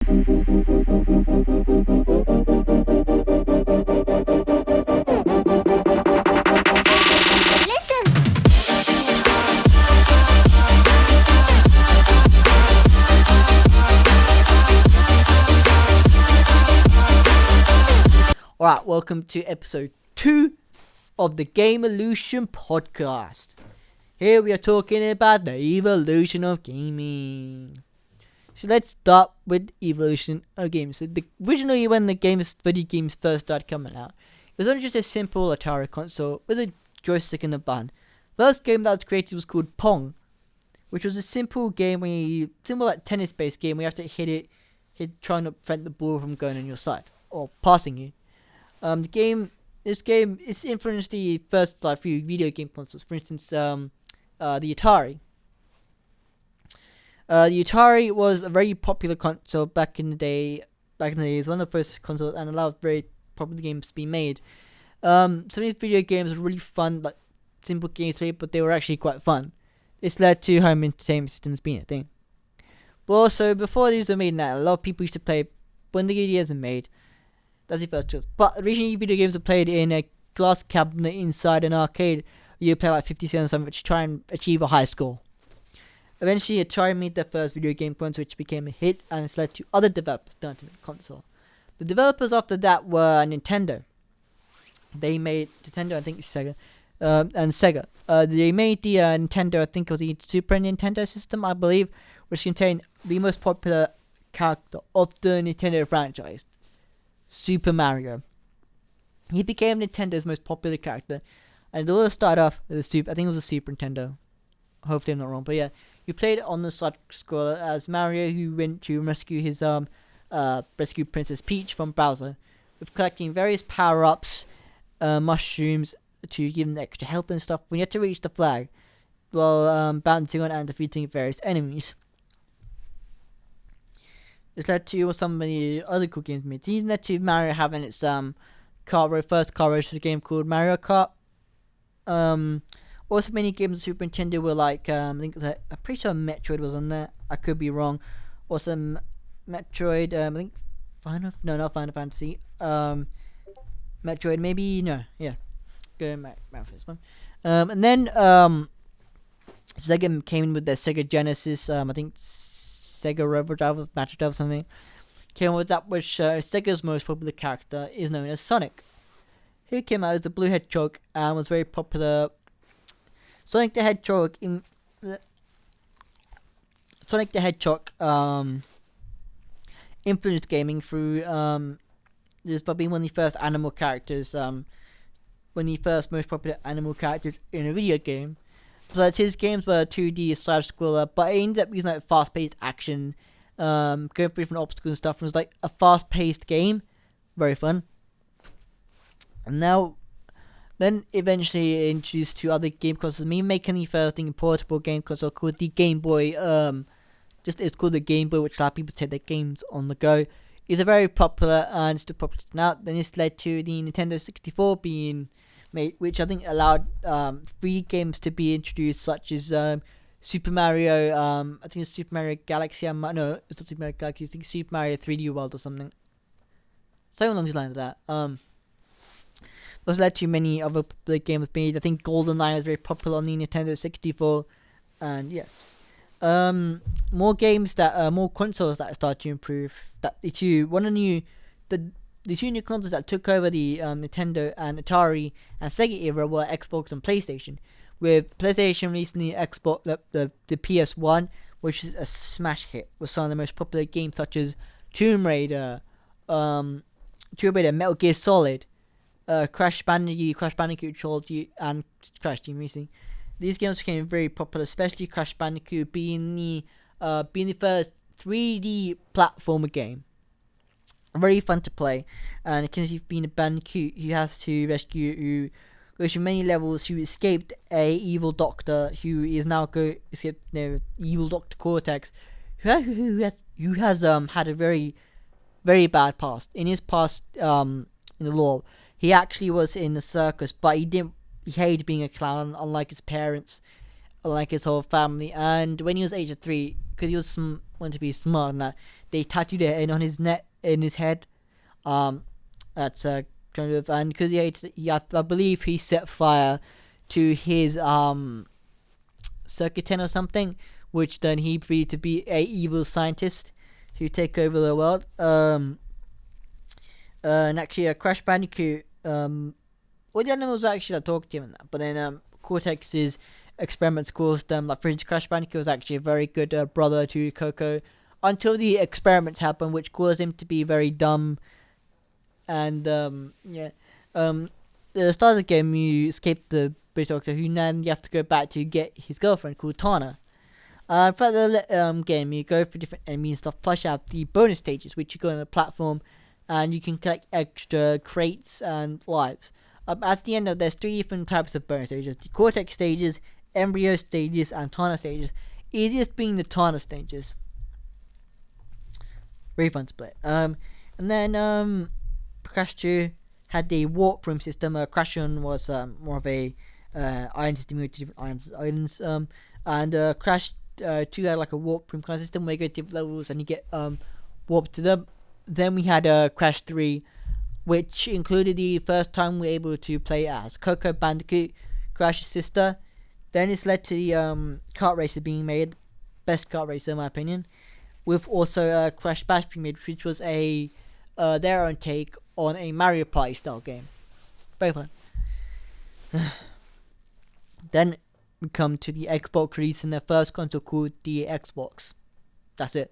Alright, welcome to episode 2 of the Gamerlution podcast. Here we are talking about the evolution of gaming. So let's start with evolution of games. So originally when video games first started coming out, it was only just a simple Atari console with a joystick and a button. First game that was created was called Pong, which was a simple game simple like tennis-based game where you have to hit trying to prevent the ball from going on your side or passing you. This game is influenced the first few video game consoles. For instance, the Atari. The Atari was a very popular console back in the day. It was one of the first consoles and allowed very popular games to be made. Some of these video games were really fun, like simple games to play, but they were actually quite fun. This led to home entertainment systems being a thing. But also, before these were made, a lot of people used to play when the videos were made. That's the first choice. But originally, video games were played in a glass cabinet inside an arcade. You play like 50 cents or something to try and achieve a high score. Eventually, Atari made their first video game console, which became a hit, and it's led to other developers starting to make console. The developers after that were Nintendo. They made Nintendo, I think it's Sega, and Sega. They made the Nintendo, I think it was the Super Nintendo system, I believe, which contained the most popular character of the Nintendo franchise, Super Mario. He became Nintendo's most popular character, and it all started off with I think it was a Super Nintendo. Hopefully I'm not wrong, but yeah, you played on the side scroller as Mario, who went to rescue his rescue Princess Peach from Bowser, with collecting various power-ups, mushrooms to give them extra health and stuff. When you had to reach the flag, while bouncing on and defeating various enemies. This led to some of the other cool games made. It led to Mario having its first car race, a game called Mario Kart. Also many games on Super Nintendo were like I'm pretty sure Metroid was on there. I could be wrong. Also Metroid, I think not Final Fantasy. Metroid, maybe no, yeah. Go Mario for this one. And then Sega came in with their Sega Genesis. I think Sega Robo Drive, Match Drive, something. Came with that, which Sega's most popular character is known as Sonic. He came out as the Blue Hedgehog and was very popular. Sonic the Hedgehog influenced gaming through just by being one of the first animal characters, one of the first most popular animal characters in a video game. So his games were 2D side-scroller, but it ended up using like fast-paced action, going through different obstacles and stuff. It was like a fast-paced game, very fun. And then eventually introduced to other game consoles. Me making the first portable game console called the Game Boy. It's called the Game Boy, which a lot of people take their games on the go. It's a very popular and still popular now. Then this led to the Nintendo 64 being made, which I think allowed 3 games to be introduced, such as Super Mario. I think it's Super Mario Galaxy. No, it's not Super Mario Galaxy. I think Super Mario 3D World or something. So along these lines of that. Those led to many other popular games made. I think GoldenEye was very popular on the Nintendo 64, and yes, more games more consoles that started to improve. The two new consoles that took over the Nintendo and Atari and Sega era were Xbox and PlayStation. With PlayStation recently, Xbox the PS1, which is a smash hit, with some of the most popular games such as Tomb Raider, Metal Gear Solid, Crash Bandicoot Trilogy, and Crash Team Racing. These games became very popular, especially Crash Bandicoot being the first 3D platformer game. Very fun to play, and it can see being a bandicoot who has to who goes through many levels, who escaped a evil doctor, who is now evil Dr. Cortex, who has had a very, very bad past. In his past, in the lore, he actually was in the circus, but he hated being a clown, unlike his parents. like his whole family. And when he was age of 3, because he was wanted to be smart, and that they tattooed it in on his neck, in his head. That's kind of, and because I believe he set fire to his circuit tent or something, which then he proved to be a evil scientist who take over the world. And actually, Crash Bandicoot, all the animals were actually that talked to him and that, but then Cortex's experiments caused them, like for instance, Crash Bandicoot was actually a very good brother to Coco, until the experiments happened, which caused him to be very dumb. And the start of the game, you escape the British doctor, who then you have to go back to get his girlfriend called Tana. Throughout the game, you go for different enemies and stuff, plus you have the bonus stages, which you go on a platform, and you can collect extra crates and lives. At the end of, there's 3 different types of bonus stages: the Cortex stages, Embryo stages, and Tana stages. Easiest being the Tana stages. Very fun to play. And then Crash 2 had the warp room system. Crash 1 was more of a island system with different islands. And Crash 2 had like a warp room kind of system where you go to different levels and you get warped to them. Then we had Crash 3, which included the first time we were able to play as Coco Bandicoot, Crash's sister. Then it's led to the kart racer being made, best kart racer in my opinion, with also Crash Bash being made, which was a their own take on a Mario Party style game. Very fun. Then we come to the Xbox release in their first console called the Xbox. That's it.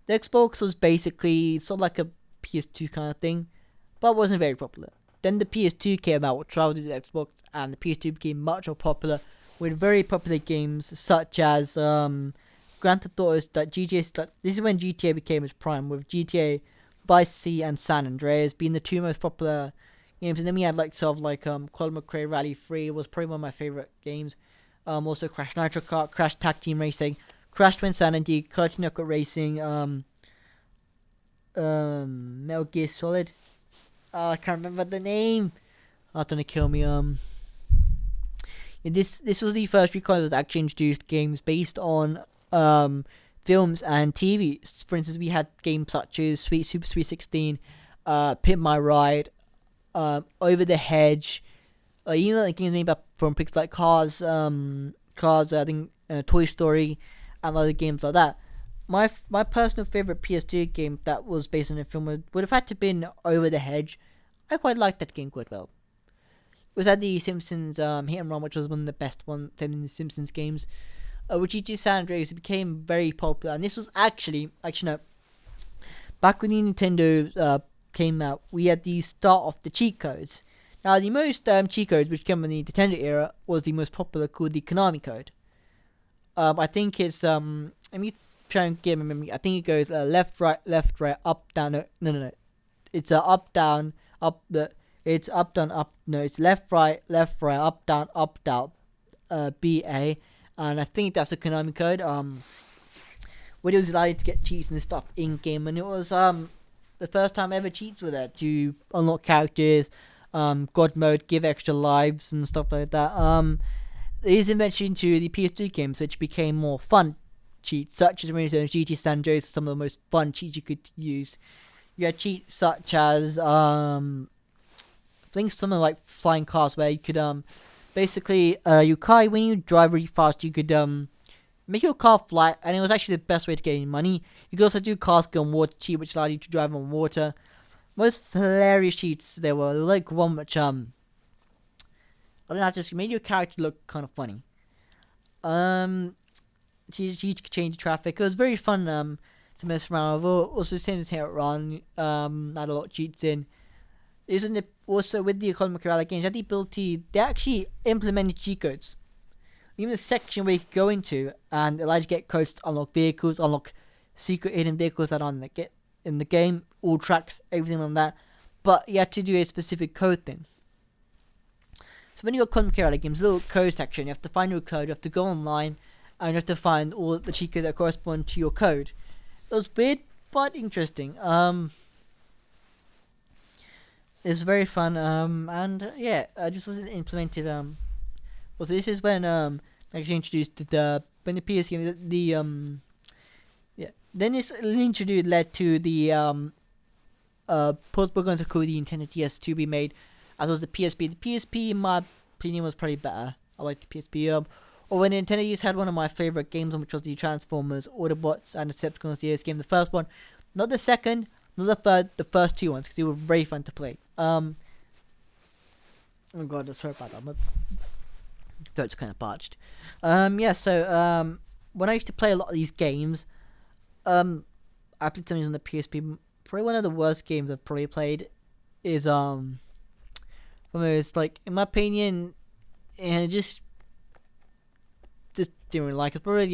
The Xbox was basically sort of like a PS2 kind of thing, but wasn't very popular. Then the PS2 came out, which rivaled the Xbox, and the PS2 became much more popular with very popular games such as Grand Theft Auto, GTA. This is when GTA became its prime, with GTA, Vice City, and San Andreas being the 2 most popular games. And then we had like sort of like Colin McRae Rally 3 was probably one of my favorite games. Also Crash Nitro Kart, Crash Tag Team Racing, Crash Twinsanity, Crash Knuckle Racing, Metal Gear Solid. I can't remember the name. That's gonna kill me. This was the first recall that actually introduced games based on films and TV. For instance, we had games such as Super 316, Pimp My Ride, Over the Hedge, even like games made from picks like Cars, I think Toy Story, and other games like that. My personal favorite PS2 game that was based on a film would have had to been Over the Hedge. I quite liked that game quite well. It was at the Simpsons Hit and Run, which was one of the best in the Simpsons games. With GTA San Andreas, it became very popular, and this was actually no. Back when the Nintendo came out, we had the start of the cheat codes. Now, the most cheat codes which came in the Nintendo era was the most popular, called the Konami Code. I think it's let me try and get my memory. I think it goes left, right, up, down. No. It's up, down, up. It's up, down, up. No, it's left, right, up, down, BA. And I think that's a Konami Code. Where it was allowed to get cheats and stuff in game, and it was the first time ever cheats were there to unlock characters, God mode, give extra lives and stuff like that. It is invention to the PS2 games, which became more fun cheats, such as GT San Andreas, some of the most fun cheats you could use. You had cheats such as I think something like flying cars, where you could basically your car, when you drive really fast, you could make your car fly, and it was actually the best way to get money. You could also do cars go on water cheat, which allowed you to drive on water. Most hilarious cheats there were, like one which I don't know, just made your character look kind of funny. She could change the traffic. It was very fun to mess around with. Also, same as here at Ron, had a lot of cheats in. Isn't it also with the Colin McRae games? Had the ability, they actually implemented cheat codes. Even the section where you could go into and allow you to get codes to unlock vehicles, unlock secret hidden vehicles that are in the game, all tracks, everything on that. But you had to do a specific code thing. So when you got Colin McRae games, little code section, you have to find your code, you have to go online, and you have to find all the cheat codes that correspond to your code. It was weird, but interesting. It's very fun, and yeah, this was implemented. Also, this is when actually introduced when the PS game yeah. Then it's introduced led to the post Pokemon Code the Nintendo DS to be made, as was the PSP. The PSP, in my opinion, was probably better. I like the PSP. Or when Nintendo DS had one of my favorite games, which was the Transformers, Autobots, and Decepticons DS game. The first one, not the second, not the third, the first two ones, because they were very fun to play. Oh god, sorry about that. My throat's kind of parched. Yeah. So when I used to play a lot of these games, I played some of these on the PSP. Probably one of the worst games I've probably played is almost like, in my opinion, and just didn't really like it. Probably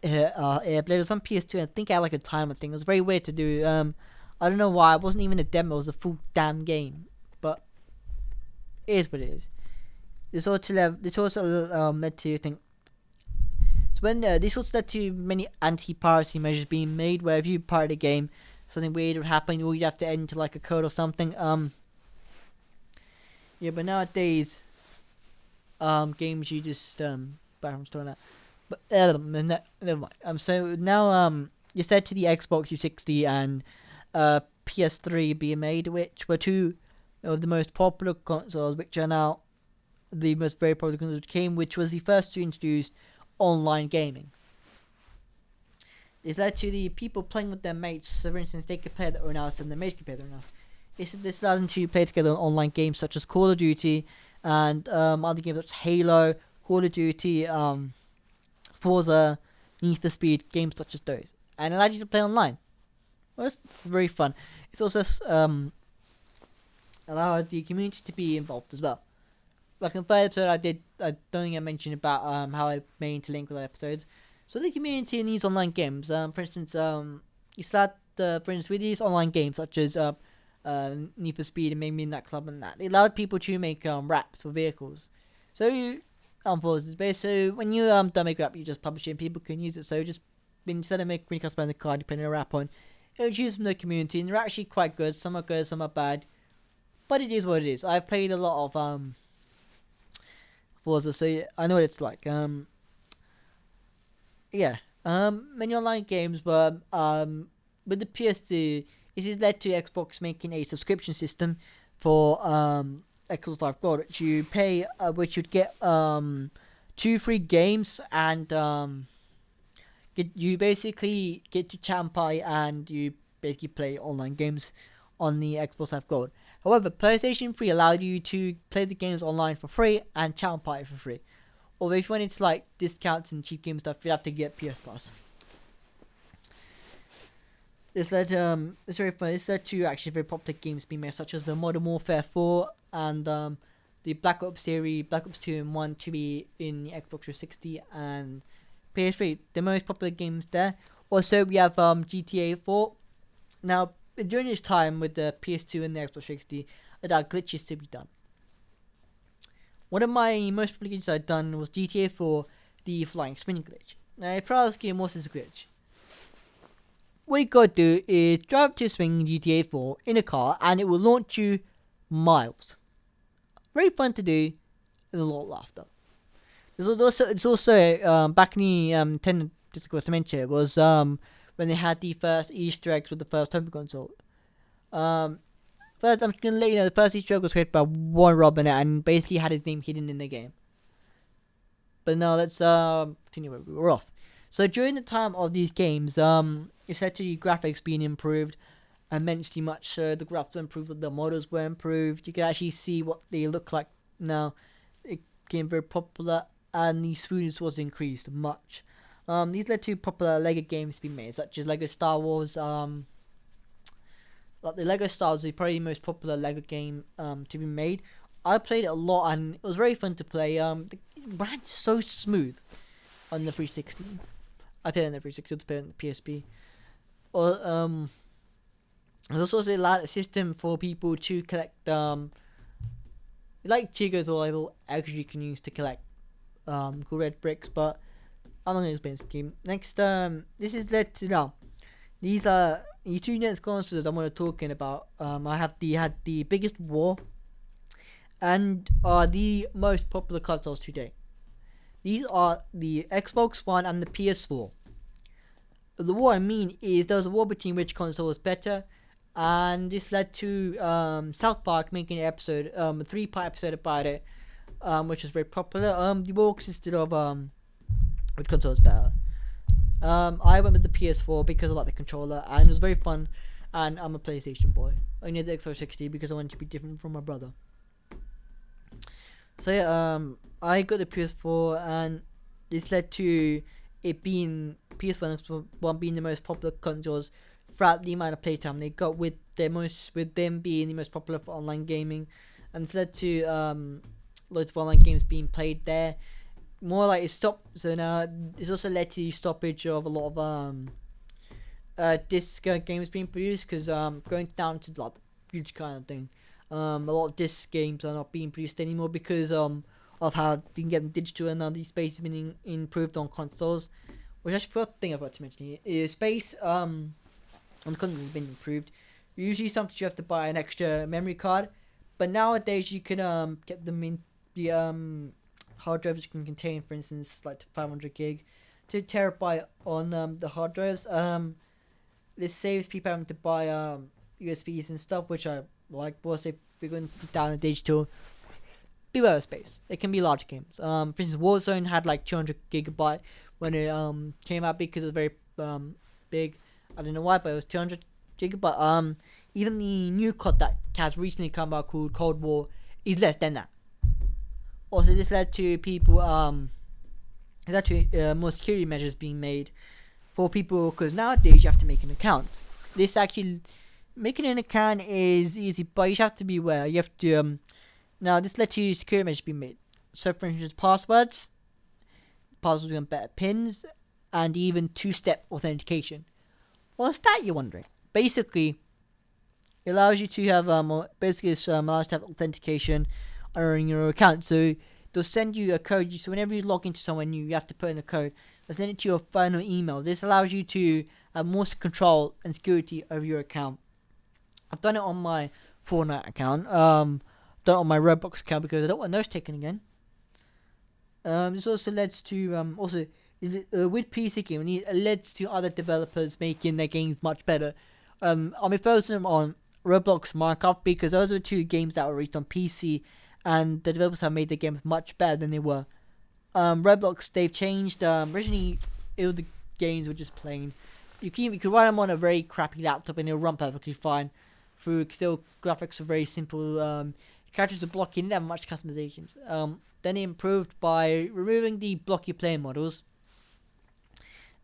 Airblade was on PS2, and I think I had like a timer thing. It was very weird to do. I don't know why. It wasn't even a demo. It was a full damn game. But it is what it is. This also led to think. So when this also led to many anti-piracy measures being made, where if you pirate a game, something weird would happen, or you'd have to enter like a code or something. Yeah, but nowadays, games you just buy from store now. But never mind. So now you said to the Xbox 360 and PS3 being made, which were two of the most popular consoles, which are now the most very popular consoles which was the first to introduce online gaming. This led to the people playing with their mates. So for instance, they could play their own house and their mates could play their own house. This allowed them to play together on online games such as Call of Duty and other games such as Halo, Call of Duty, Forza, Need for Speed, games such as those. And it allowed you to play online. Well, it's very fun. It's also allowed the community to be involved as well. Like in the first episode I don't think I mentioned about how I made interlink with other episodes. So the community in these online games, for instance, you start for instance with these online games such as Need for Speed and maybe in that club and that, they allowed people to make wraps for vehicles. So you Forza's base. So when you don't make a wrap, you just publish it and people can use it. So just instead of making customizing a card, you put in a wrap on. It'll choose from the community, and they're actually quite good. Some are good, some are bad, but it is what it is. I've played a lot of Forza, so I know what it's like. Yeah. Many online games, but with the PS2, this has led to Xbox making a subscription system for Xbox Live Gold, which you pay, which you'd get 2 free games, and you basically get to chat and play, and you basically play online games on the Xbox Live Gold. However, PlayStation 3 allowed you to play the games online for free and chat and play for free. Or if you wanted to like discounts and cheap game stuff, you have to get PS Plus. This led it's very fun. This led to actually very popular games being made, such as the Modern Warfare 4 and the Black Ops series, Black Ops 2 and 1 to be in the Xbox 360 and PS3. The most popular games there. Also, we have GTA 4. Now, during this time with the PS2 and the Xbox 360, there are glitches to be done. One of my most popular glitches I've done was GTA 4, the flying spinning glitch. Now, if you're asking what's this glitch, what you gotta do is drive to a swing in GTA 4 in a car, and it will launch you miles. Very fun to do, and a lot of laughter. It's also back in the Nintendo Discord to mention was when they had the first Easter eggs with the first home console. First, I'm just gonna let you know the first Easter egg was created by Warren Robin and basically had his name hidden in the game. But now let's continue where we were off. So during the time of these games, it's said to the graphics being improved immensely much. So the graphics were improved, the models were improved. You can actually see what they look like now. It became very popular, and the smoothness was increased much. These led to popular LEGO games to be made, such as LEGO Star Wars. Like the LEGO Star Wars is probably the most popular LEGO game to be made. I played it a lot, and it was very fun to play. It ran so smooth on the 360. I played it on the 360, I played it on the PSP. Or there's also a system for people to collect like triggers or little extras you can use to collect called red bricks, but I'm not going to explain this game. Next, this is led to now. These are the two next consoles I'm going to talking about. I had the biggest war and are the most popular consoles today. These are the Xbox One and the PS4. What I mean is there was a war between which console was better, and this led to South Park making an episode, a 3-part episode about it, which was very popular. The war consisted of which console is better. I went with the PS4 because I like the controller and it was very fun, and I'm a PlayStation boy. I need the Xbox 60 because I wanted to be different from my brother. So yeah, I got the PS4 and this led to it being PS1 and Xbox One being the most popular consoles throughout the amount of playtime they got, with them being the most popular for online gaming, and it's led to loads of online games being played there. More like it stopped. So now it's also led to the stoppage of a lot of disc games being produced, because going down to like the future kind of thing. A lot of disc games are not being produced anymore because of how you can get them digital, and now the space has been improved on consoles. Which I should thing I've got to mention here is space on the consoles has been improved. Usually sometimes you have to buy an extra memory card, but nowadays you can get them in the hard drives, which can contain, for instance, like 500 gig to terabyte on the hard drives. This saves people having to buy USBs and stuff, which I like. But if we're going down the digital, beware of space. It can be large games. For instance, Warzone had like 200 gigabyte when it came out because it was very big. I don't know why, but it was 200 gigabyte. Even the new COD that has recently come out called Cold War is less than that. Also, this led to people, more security measures being made for people, because nowadays you have to make an account. This actually, making an account is easy, but you have to be aware. You have to, now this led to security measures being made. So, for instance, passwords with better pins, and even 2-step authentication. What's that, you're wondering? Basically, it allows you to have, allows you to have authentication on your account. So they'll send you a code. So whenever you log into someone new, you have to put in a code. They'll send it to your phone or email. This allows you to have more control and security over your account. I've done it on my Fortnite account. Done it on my Roblox account because I don't want those taken again. This also leads to with PC gaming, it leads to other developers making their games much better. I'll be focusing on Roblox, Minecraft, because those are 2 games that were released on PC, and the developers have made the games much better than they were. Roblox, they've changed. Originally, the games were just plain. You could run them on a very crappy laptop and it'll run perfectly fine. Still, graphics are very simple. Characters are blocky, didn't have much customizations. Then they improved by removing the blocky player models.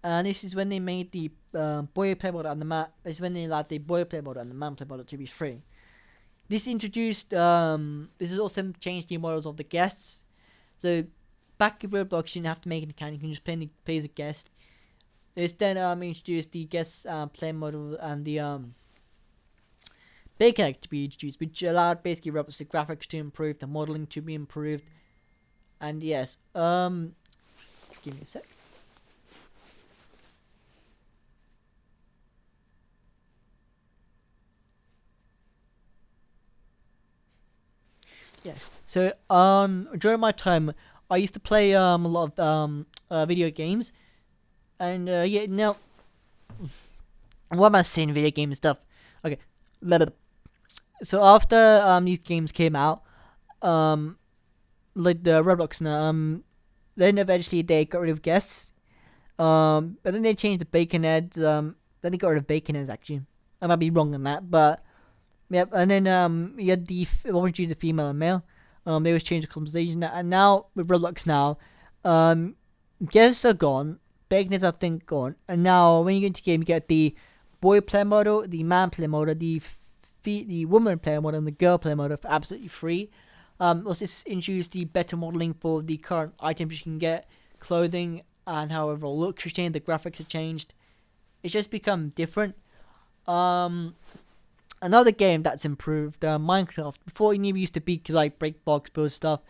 And this is when they made the boy player model and the man. This is when they allowed the boy player model and the man player model to be free. This introduced. This has also changed the models of the guests. So back in Roblox, you didn't have to make an account. You can just play as a guest. This then introduced the guest player model and the big to be introduced, which allowed basically Roblox the graphics to improve, the modeling to be improved, and yes, give me a sec. Yeah. So during my time, I used to play a lot of video games, and now what am I saying? Video game stuff. Okay. So after these games came out, like the Roblox now, then eventually they got rid of guests. But then they changed the bacon heads. Then they got rid of bacon heads. Actually, I might be wrong on that, but yep. And then you had the female and male. They always changed the customization, and now with Roblox now, guests are gone, bacon heads I think gone, and now when you get into the game, you get the boy player model, the man player model, the woman player model, and the girl player model for absolutely free. Also, this introduced the better modeling for the current items you can get, clothing, and however looks have changed, the graphics have changed. It's just become different. Another game that's improved, Minecraft. Before, it used to be like break blocks, build stuff.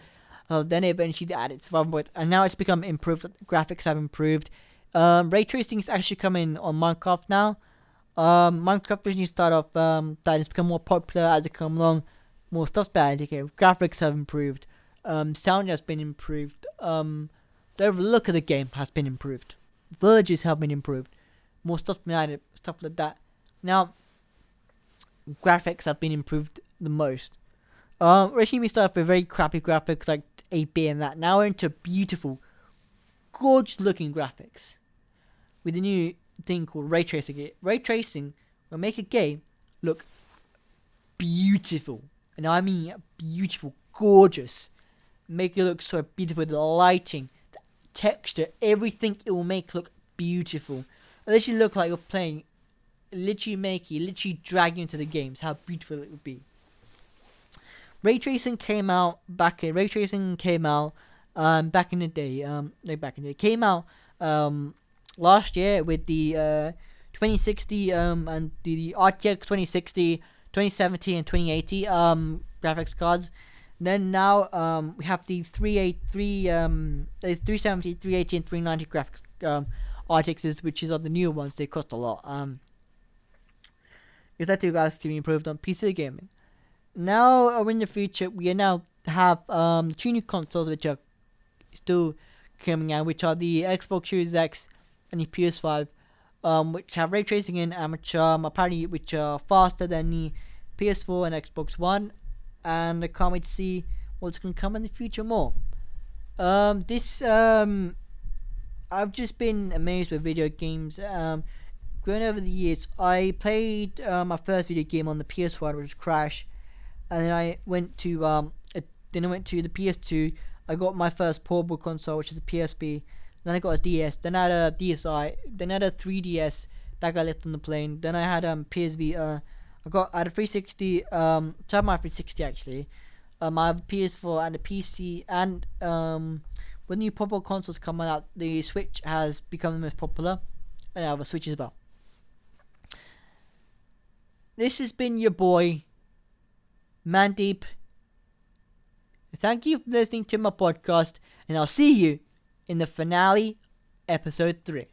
Then eventually added survival mode, and now it's become improved. The graphics have improved. Ray tracing is actually coming on Minecraft now. Minecraft originally started off that has become more popular as it come along. More stuff's been added. Okay, graphics have improved. Sound has been improved. the overall look of the game has been improved. Villages have been improved. More stuff been added, stuff like that. Now, graphics have been improved the most. Originally we started with very crappy graphics like 8-bit and that. Now we're into beautiful, gorgeous looking graphics. With a new thing called ray tracing. Ray tracing will make a game look beautiful. And I mean beautiful, gorgeous. Make it look so beautiful. The lighting, the texture, everything it will make look beautiful. It literally look like you're playing. Literally drag you into the games. How beautiful it would be. Ray tracing came out back in the day. Came out last year with the 2060 and the RTX 2060, 2070 and 2080 graphics cards. Then now we have the 370, 380 and 390 graphics RTXs, which is on the newer ones. They cost a lot. Is that two guys to be improved on PC gaming? Now, in the future, we now have two new consoles which are still coming out, which are the Xbox Series X and the PS5, which have ray tracing in, and which are faster than the PS4 and Xbox One. And I can't wait to see what's going to come in the future more. I've just been amazed with video games. Growing over the years, I played my first video game on the PS1, which was Crash. And then I went to the PS2. I got my first portable console, which is a PSP. Then I got a DS. Then I had a DSi. Then I had a 3DS that got left on the plane. Then I had PSV. I had a 360. I had my 360 actually. I have a PS4 and a PC. And when new portable consoles come out, the Switch has become the most popular. And I have a Switch as well. This has been your boy, Mandeep. Thank you for listening to my podcast, and I'll see you in the finale, episode 3.